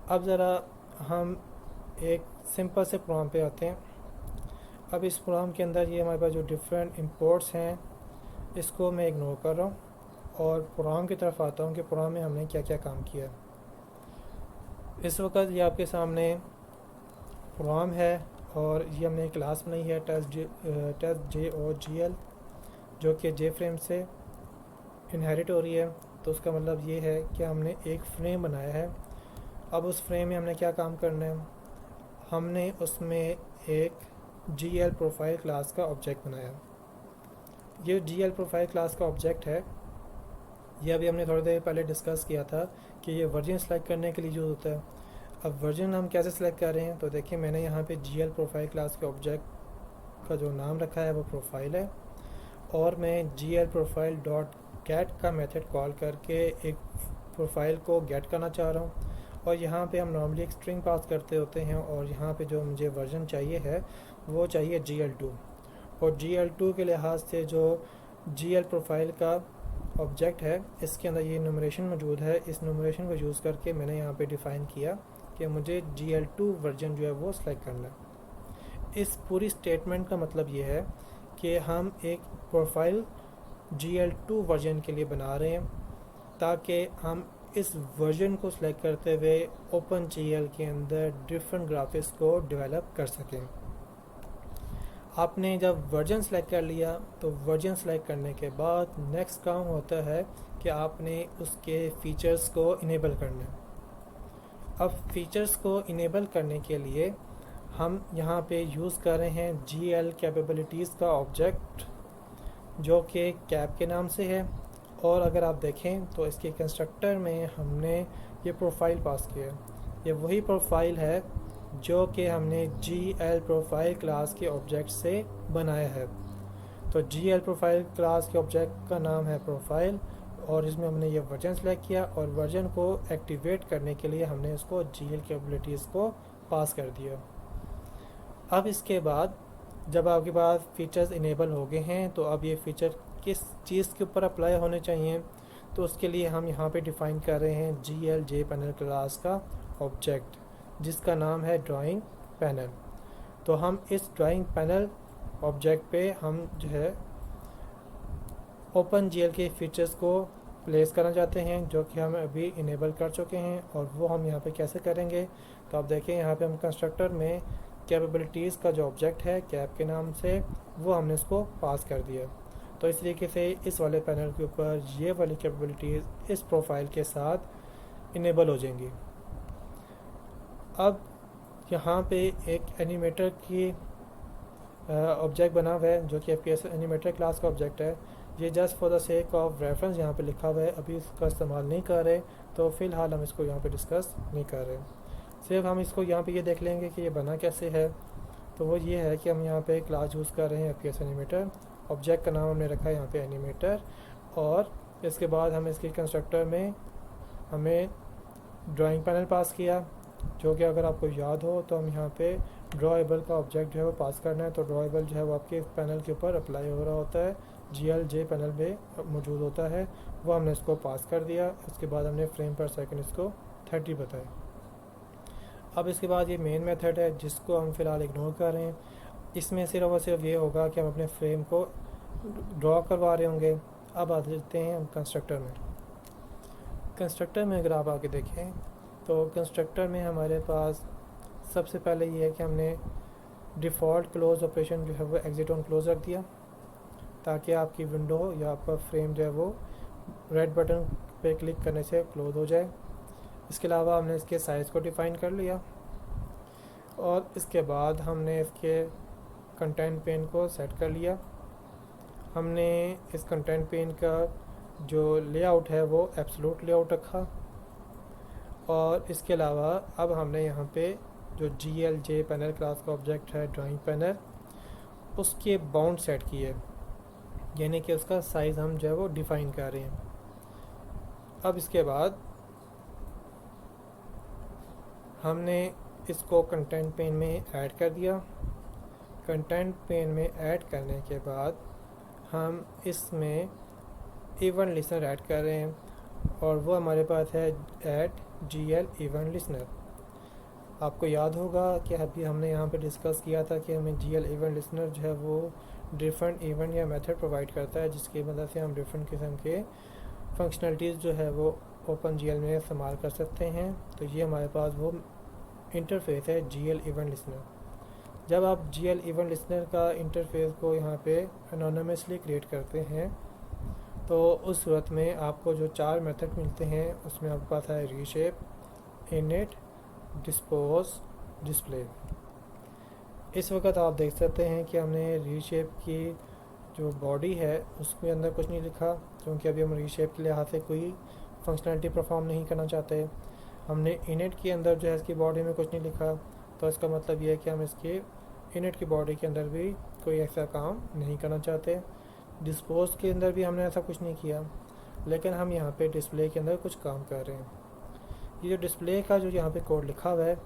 अब ज़रा हम एक सिंपल से प्रोग्राम पे आते हैं। अब इस प्रोग्राम के अंदर ये हमारे पास जो डिफरेंट इंपोर्ट्स हैं इसको मैं इग्नोर कर रहा हूँ और प्रोग्राम की तरफ आता हूँ कि प्रोग्राम में हमने क्या क्या काम किया। इस वक्त ये आपके सामने प्रोग्राम है और ये हमने क्लास बनाई है टेस्ट JOGL, जो कि जे फ्रेम से इनहेरिट हो रही है। तो उसका मतलब ये है कि हमने एक फ्रेम बनाया है। अब उस फ्रेम में हमने क्या काम करना है, हमने उसमें एक GL प्रोफाइल क्लास का ऑब्जेक्ट बनाया। ये GL प्रोफाइल क्लास का ऑब्जेक्ट है, ये अभी हमने थोड़ी देर पहले डिस्कस किया था कि ये वर्जन सेलेक्ट करने के लिए यूज़ होता है। अब वर्जन हम कैसे सेलेक्ट कर रहे हैं, तो देखिए मैंने यहाँ पे GL प्रोफाइल क्लास के ऑब्जेक्ट का जो नाम रखा है वो प्रोफाइल है, और मैं GL प्रोफाइल डॉट गेट का मेथड कॉल करके एक प्रोफाइल को गेट करना चाह रहा हूँ। और यहाँ पे हम नॉर्मली एक स्ट्रिंग पास करते होते हैं, और यहाँ पे जो मुझे वर्जन चाहिए है वो चाहिए GL2। और GL2 के लिहाज से जो GL प्रोफाइल का ऑब्जेक्ट है इसके अंदर ये न्यूमरेशन मौजूद है। इस न्यूमरेशन को यूज़ करके मैंने यहाँ पे डिफ़ाइन किया कि मुझे GL2 वर्जन जो है वो सिलेक्ट करना है। इस पूरी स्टेटमेंट का मतलब ये है कि हम एक प्रोफाइल GL2 वर्जन के लिए बना रहे हैं ताकि हम इस वर्जन को सिलेक्ट करते हुए OpenGL के अंदर डिफरेंट ग्राफिक्स को डेवलप कर सकें। आपने जब वर्जन सेलेक्ट कर लिया तो वर्जन सेलेक्ट करने के बाद नेक्स्ट काम होता है कि आपने उसके फ़ीचर्स को इनेबल करना है। अब फीचर्स को इनेबल करने के लिए हम यहाँ पे यूज़ कर रहे हैं GL कैपेबिलिटीज़ का ऑब्जेक्ट, जो कि कैप के नाम से है। और अगर आप देखें तो इसके कंस्ट्रक्टर में हमने ये प्रोफाइल पास किया है। ये वही प्रोफाइल है जो कि हमने GL प्रोफाइल क्लास के ऑब्जेक्ट से बनाया है। तो GL प्रोफाइल क्लास के ऑब्जेक्ट का नाम है प्रोफाइल, और इसमें हमने ये वर्जन सेलेक्ट किया और वर्जन को एक्टिवेट करने के लिए हमने इसको GL कैपेबिलिटीज़ को पास कर दिया। अब इसके बाद जब आपके पास फ़ीचर्स इनेबल हो गए हैं तो अब ये फ़ीचर किस चीज़ के ऊपर अप्लाई होने चाहिए, तो उसके लिए हम यहाँ पे डिफ़ाइन कर रहे हैं GL JPanel क्लास का ऑब्जेक्ट जिसका नाम है ड्राइंग पैनल। तो हम इस ड्राइंग पैनल ऑब्जेक्ट पे हम जो है OpenGL के फीचर्स को प्लेस करना चाहते हैं, जो कि हम अभी इनेबल कर चुके हैं। और वो हम यहाँ पे कैसे करेंगे, तो आप देखें यहाँ पे हम कंस्ट्रक्टर में कैपेबिलिटीज़ का जो ऑब्जेक्ट है कैप के नाम से वो हमने इसको पास कर दिया। तो इस तरीके से इस वाले पैनल के ऊपर ये वाली कैपेबिलिटीज़ इस प्रोफाइल के साथ इनेबल हो जाएंगी। अब यहाँ पे एक एनिमेटर की ऑब्जेक्ट बना हुआ है जो कि FPS एनिमेटर क्लास का ऑब्जेक्ट है। ये just for the sake of reference यहाँ पे लिखा हुआ है, अभी इसका इस्तेमाल नहीं कर रहे, तो फ़िलहाल हम इसको यहाँ पे डिस्कस नहीं कर रहे। सिर्फ हम इसको यहाँ पे ये देख लेंगे कि ये बना कैसे है। तो वो ये है कि हम यहाँ पे क्लास यूज़ कर रहे हैं FPS एनिमेटर, ऑब्जेक्ट का नाम हमने रखा है यहाँ पे एनिमेटर, और इसके बाद हम इसके कंस्ट्रक्टर में हमें ड्राइंग पैनल पास किया, जो कि अगर आपको याद हो तो हम यहाँ पे ड्रॉएबल का ऑब्जेक्ट जो है वो पास करना है। तो ड्रॉएबल जो है वो आपके पैनल के ऊपर अप्लाई हो रहा होता है, GL JPanel में मौजूद होता है, वो हमने इसको पास कर दिया। उसके बाद हमने फ्रेम पर सेकंड इसको 30 बताया। अब इसके बाद ये मेन मेथड है जिसको हम फ़िलहाल इग्नोर कर रहे हैं। इसमें सिर्फ और सिर्फ ये होगा कि हम अपने फ्रेम को ड्रॉ करवा रहे होंगे। अब आ जाते हैं हम कंस्ट्रक्टर में। कंस्ट्रक्टर में अगर आप आके देखें तो कंस्ट्रक्टर में हमारे पास सबसे पहले ये है कि हमने डिफ़ॉल्ट क्लोज ऑपरेशन जो है वो एग्जिट ऑन क्लोज रख दिया ताकि आपकी विंडो या आपका फ्रेम जो है वो रेड बटन पे क्लिक करने से क्लोज हो जाए। इसके अलावा हमने इसके साइज़ को डिफ़ाइन कर लिया, और इसके बाद हमने इसके कंटेंट पेन को सेट कर लिया। हमने इस कंटेंट पेन का जो लेआउट है वो एब्सोल्यूट लेआउट रखा, और इसके अलावा अब हमने यहाँ पे जो GL JPanel क्लास का ऑब्जेक्ट है ड्राइंग पैनल, उसके बाउंड सेट किए, यानी कि उसका साइज़ हम जो है वो डिफ़ाइन कर रहे हैं। अब इसके बाद हमने इसको कंटेंट पेन में ऐड कर दिया। कंटेंट पेन में ऐड करने के बाद हम इसमें इवेंट लिसनर ऐड कर रहे हैं, और वो हमारे पास है ऐड GL इवेंट लिसनर। आपको याद होगा कि अभी हमने यहाँ पे डिस्कस किया था कि हमें GL इवेंट लिसनर जो है वो डिफरेंट इवेंट या मेथड प्रोवाइड करता है, जिसकी मदद से हम डिफरेंट किस्म के फंक्शनलिटीज़ जो है वो OpenGL में इस्तेमाल कर सकते हैं। तो ये हमारे पास वो इंटरफेस है GL इवेंट लिसनर। जब आप GL इवेंट लिसनर का इंटरफेस को यहाँ पे एनोनिमसली क्रिएट करते हैं तो उस सूरत में आपको जो 4 मेथड मिलते हैं उसमें आपके पास है रीशेप, इनिट, डिस्पोज, डिस्प्ले। इस वक्त आप देख सकते हैं कि हमने रीशेप की जो बॉडी है उसके अंदर कुछ नहीं लिखा, क्योंकि अभी हम रीशेप के लिहाज से कोई फंक्शनलिटी परफॉर्म नहीं करना चाहते। हमने इनिट के अंदर जो है इसकी बॉडी में कुछ नहीं लिखा, तो इसका मतलब ये है कि हम इसके इनिट की बॉडी के अंदर भी कोई ऐसा काम नहीं करना चाहते। डिस्पोज के अंदर भी हमने ऐसा कुछ नहीं किया, लेकिन हम यहाँ पे डिस्प्ले के अंदर कुछ काम कर रहे हैं। ये जो डिस्प्ले का जो यहाँ पे कोड लिखा हुआ है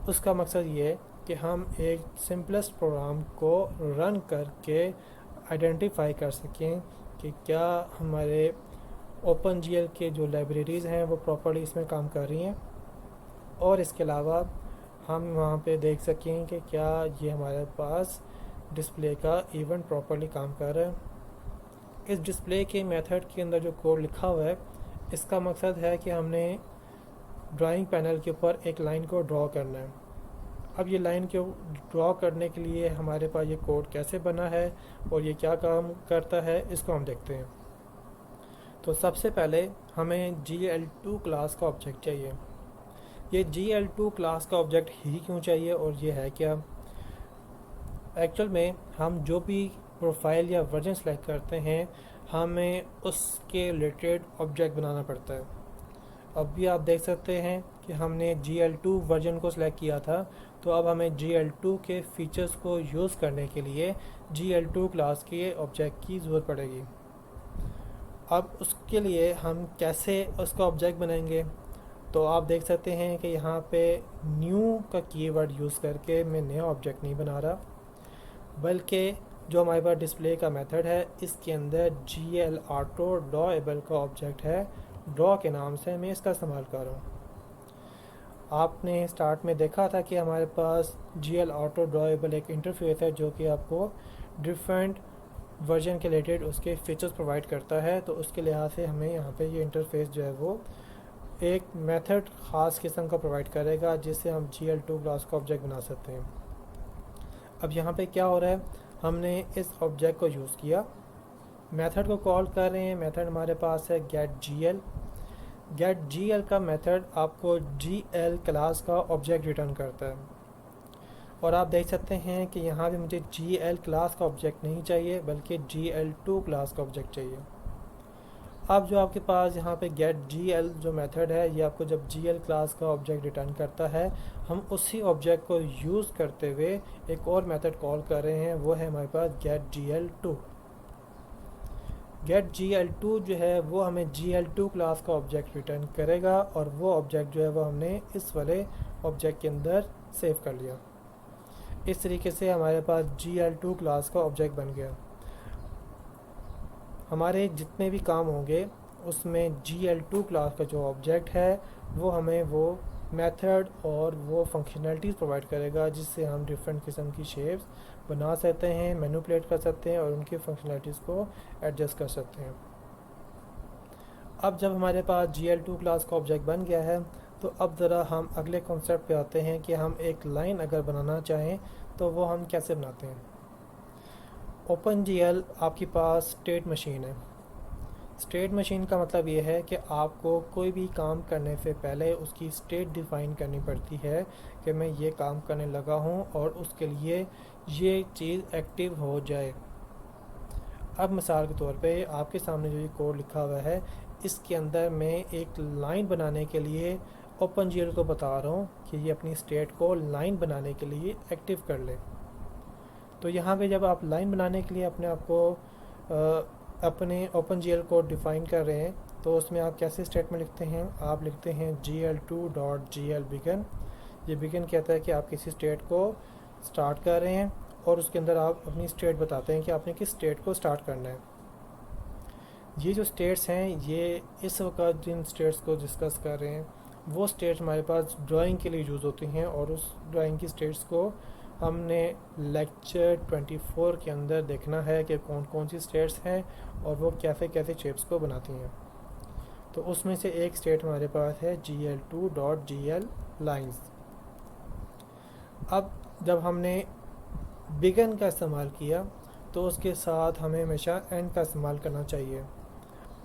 उसका मकसद ये है कि हम एक सिंपलेस्ट प्रोग्राम को रन करके आइडेंटिफाई कर सकें कि क्या हमारे OpenGL के जो लाइब्रेरीज़ हैं वो प्रॉपर्ली इसमें काम कर रही हैं, और इसके अलावा हम वहाँ पे देख सकें कि क्या ये हमारे पास डिस्प्ले का इवेंट प्रॉपर्ली काम कर रहा है। इस डिस्प्ले के मेथड के अंदर जो कोड लिखा हुआ है इसका मकसद है कि हमने ड्राइंग पैनल के ऊपर एक लाइन को ड्रॉ करना है। अब ये लाइन को ड्रॉ करने के लिए हमारे पास ये कोड कैसे बना है और ये क्या काम करता है इसको हम देखते हैं। तो सबसे पहले हमें GL2 क्लास का ऑब्जेक्ट चाहिए। ये GL2 क्लास का ऑब्जेक्ट ही क्यों चाहिए और ये है क्या? एक्चुअल में हम जो भी प्रोफाइल या वर्जन सेलेक्ट करते हैं हमें उसके रिलेटेड ऑब्जेक्ट बनाना पड़ता है। अब भी आप देख सकते हैं कि हमने GL2 वर्जन को सिलेक्ट किया था, तो अब हमें GL2 के फीचर्स को यूज़ करने के लिए GL2 क्लास के ऑब्जेक्ट की ज़रूरत पड़ेगी। अब उसके लिए हम कैसे उसका ऑब्जेक्ट बनाएंगे? तो आप देख सकते हैं कि यहाँ पे न्यू का कीवर्ड यूज़ करके मैं नया ऑब्जेक्ट नहीं बना रहा, बल्कि जो हमारे पास डिस्प्ले का मेथड है इसके अंदर GL ऑटो ड्रॉएबल का ऑब्जेक्ट है, ड्रॉ के नाम से मैं इसका इस्तेमाल कर रहा हूँ। आपने स्टार्ट में देखा था कि हमारे पास GL ऑटो ड्रॉएबल एक इंटरफेस है जो कि आपको डिफरेंट वर्जन के रिलेटेड उसके फीचर्स प्रोवाइड करता है। तो उसके लिहाज से हमें यहाँ पे ये इंटरफेस जो है वो एक मेथड ख़ास किस्म का प्रोवाइड करेगा जिससे हम GL2 क्लास का ऑब्जेक्ट बना सकते हैं। अब यहाँ पे क्या हो रहा है, हमने इस ऑब्जेक्ट को यूज़ किया, मेथड को कॉल कर रहे हैं। मेथड हमारे पास है getGL। getGL का मेथड आपको GL क्लास का ऑब्जेक्ट रिटर्न करता है, और आप देख सकते हैं कि यहाँ भी मुझे GL क्लास का ऑब्जेक्ट नहीं चाहिए बल्कि GL2 क्लास का ऑब्जेक्ट चाहिए। अब जो आपके पास यहाँ पे getGL जो मेथड है ये आपको जब GL क्लास का ऑब्जेक्ट रिटर्न करता है, हम उसी ऑब्जेक्ट को यूज़ करते हुए एक और मेथड कॉल कर रहे हैं, वो है हमारे पास getGL2। getGL2 जो है वो हमें GL2 क्लास का ऑब्जेक्ट रिटर्न करेगा, और वो ऑब्जेक्ट जो है वो हमने इस वाले ऑब्जेक्ट के अंदर सेव कर लिया। इस तरीके से हमारे पास GL2 क्लास का ऑब्जेक्ट बन गया। हमारे जितने भी काम होंगे उसमें GL2 क्लास का जो ऑब्जेक्ट है वो हमें वो मेथड और वो फंक्शनलिटीज़ प्रोवाइड करेगा जिससे हम डिफरेंट किस्म की शेप्स बना सकते हैं, मैनिपुलेट कर सकते हैं और उनकी फंक्शनलिटीज़ को एडजस्ट कर सकते हैं। अब जब हमारे पास GL2 क्लास का ऑब्जेक्ट बन गया है तो अब ज़रा हम अगले कॉन्सेप्ट पे आते हैं कि हम एक लाइन अगर बनाना चाहें तो वो हम कैसे बनाते हैं। OpenGL आपके पास स्टेट मशीन है। स्टेट मशीन का मतलब ये है कि आपको कोई भी काम करने से पहले उसकी स्टेट डिफ़ाइन करनी पड़ती है कि मैं ये काम करने लगा हूँ और उसके लिए ये चीज़ एक्टिव हो जाए। अब मिसाल के तौर पे आपके सामने जो ये कोड लिखा हुआ है इसके अंदर मैं एक लाइन बनाने के लिए OpenGL को बता रहा हूँ कि ये अपनी स्टेट को लाइन बनाने के लिए एक्टिव कर ले। तो यहाँ पे जब आप लाइन बनाने के लिए अपने आप को अपने OpenGL को डिफ़ाइन कर रहे हैं तो उसमें आप कैसे स्टेटमेंट लिखते हैं? आप लिखते हैं GL2.GL begin। ये बिगिन कहता है कि आप किसी स्टेट को स्टार्ट कर रहे हैं और उसके अंदर आप अपनी स्टेट बताते हैं कि आपने किस स्टेट को स्टार्ट करना है। ये जो स्टेट्स हैं ये इस वक्त जिन स्टेट्स को डिस्कस कर रहे हैं वो स्टेट्स हमारे पास ड्राइंग के लिए यूज़ होती हैं, और उस ड्राइंग की स्टेट्स को हमने लेक्चर 24 के अंदर देखना है कि कौन कौन सी स्टेट्स हैं और वो कैसे कैसे शेप्स को बनाती हैं। तो उसमें से एक स्टेट हमारे पास है gl2.gl लाइंस। अब जब हमने बिगन का इस्तेमाल किया तो उसके साथ हमें हमेशा एंड का इस्तेमाल करना चाहिए।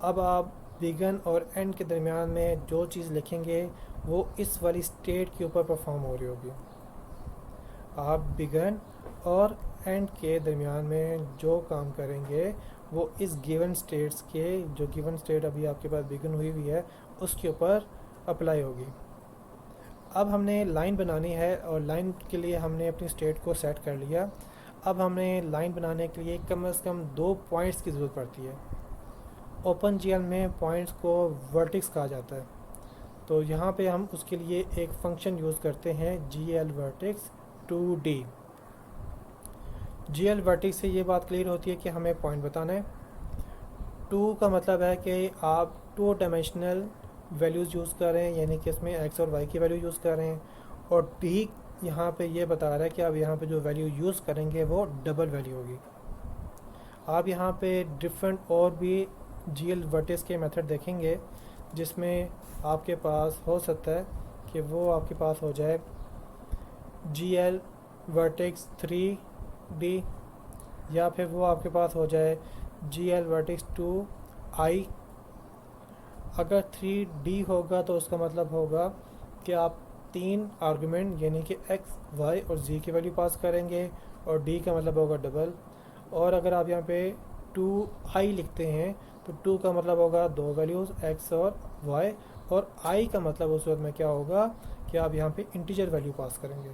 अब आप बिगन और एंड के दरमियान में जो चीज़ लिखेंगे वो इस वाली स्टेट के ऊपर परफॉर्म हो रही होगी। आप बिगन और एंड के दरमियान में जो काम करेंगे वो इस गिवन स्टेट्स के, जो गिवन स्टेट अभी आपके पास बिगन हुई हुई है, उसके ऊपर अप्लाई होगी। अब हमने लाइन बनानी है और लाइन के लिए हमने अपनी स्टेट को सेट कर लिया। अब हमें लाइन बनाने के लिए कम से कम 2 पॉइंट्स की ज़रूरत पड़ती है। ओपन जीएल में पॉइंट्स को वर्टेक्स कहा जाता है, तो यहाँ पे हम उसके लिए एक फंक्शन यूज़ करते हैं gl vertex 2d। gl vertex से ये बात क्लियर होती है कि हमें पॉइंट बताना है। 2 का मतलब है कि आप 2 डायमेंशनल वैल्यूज़ यूज़ कर रहे हैं, यानी कि इसमें x और y की वैल्यू यूज़ कर रहे हैं। और d यहाँ पे ये बता रहा है कि आप यहाँ पे जो वैल्यू यूज़ करेंगे वो डबल वैल्यू होगी। आप यहाँ पे डिफरेंट और भी gl वर्टेक्स के मेथड देखेंगे, जिसमें आपके पास हो सकता है कि वो आपके पास हो जाए gl वर्टेक्स 3d, या फिर वो आपके पास हो जाए gl वर्टेक्स 2i। अगर 3d होगा तो उसका मतलब होगा कि आप 3 आर्गुमेंट यानी कि x, y और z की वैल्यू पास करेंगे, और d का मतलब होगा डबल। और अगर आप यहाँ पे 2i लिखते हैं तो 2 का मतलब होगा 2 वैल्यूज़ x और y, और i का मतलब उस वक्त में क्या होगा कि आप यहाँ पे इंटीजर वैल्यू पास करेंगे।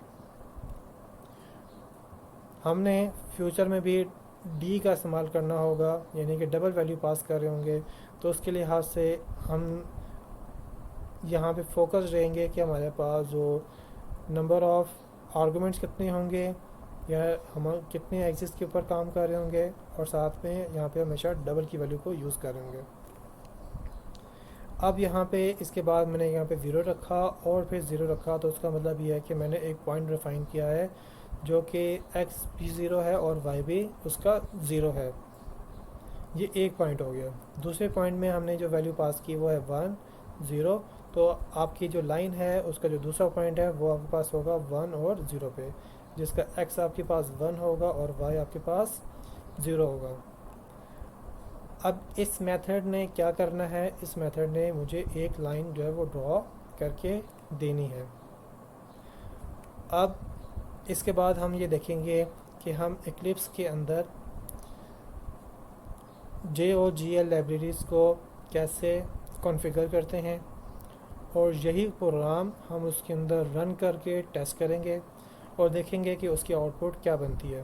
हमने फ्यूचर में भी d का इस्तेमाल करना होगा, यानी कि डबल वैल्यू पास कर रहे होंगे, तो उसके लिहाज से हम यहाँ पे फोकस रहेंगे कि हमारे पास जो नंबर ऑफ़ आर्गुमेंट्स कितने होंगे, या हम कितने एक्सिस के ऊपर काम कर रहे होंगे, और साथ में यहाँ पे हमेशा डबल की वैल्यू को यूज़ करेंगे। अब यहाँ पे इसके बाद मैंने यहाँ पे 0 रखा और फिर 0 रखा, तो उसका मतलब ये है कि मैंने एक पॉइंट डिफाइन किया है जो कि x भी 0 है और y भी उसका 0 है। ये एक पॉइंट हो गया। दूसरे पॉइंट में हमने जो वैल्यू पास की वो है 1 0, तो आपकी जो लाइन है उसका जो दूसरा पॉइंट है वो आपके पास होगा 1 और 0 पे, जिसका x आपके पास 1 होगा और y आपके पास 0 होगा। अब इस मेथड ने क्या करना है, इस मेथड ने मुझे एक लाइन जो है वो ड्रॉ करके देनी है। अब इसके बाद हम ये देखेंगे कि हम इक्लिप्स के अंदर JOGL लाइब्रेरीज़ को कैसे कॉन्फ़िगर करते हैं, और यही प्रोग्राम हम उसके अंदर रन करके टेस्ट करेंगे और देखेंगे कि उसकी आउटपुट क्या बनती है।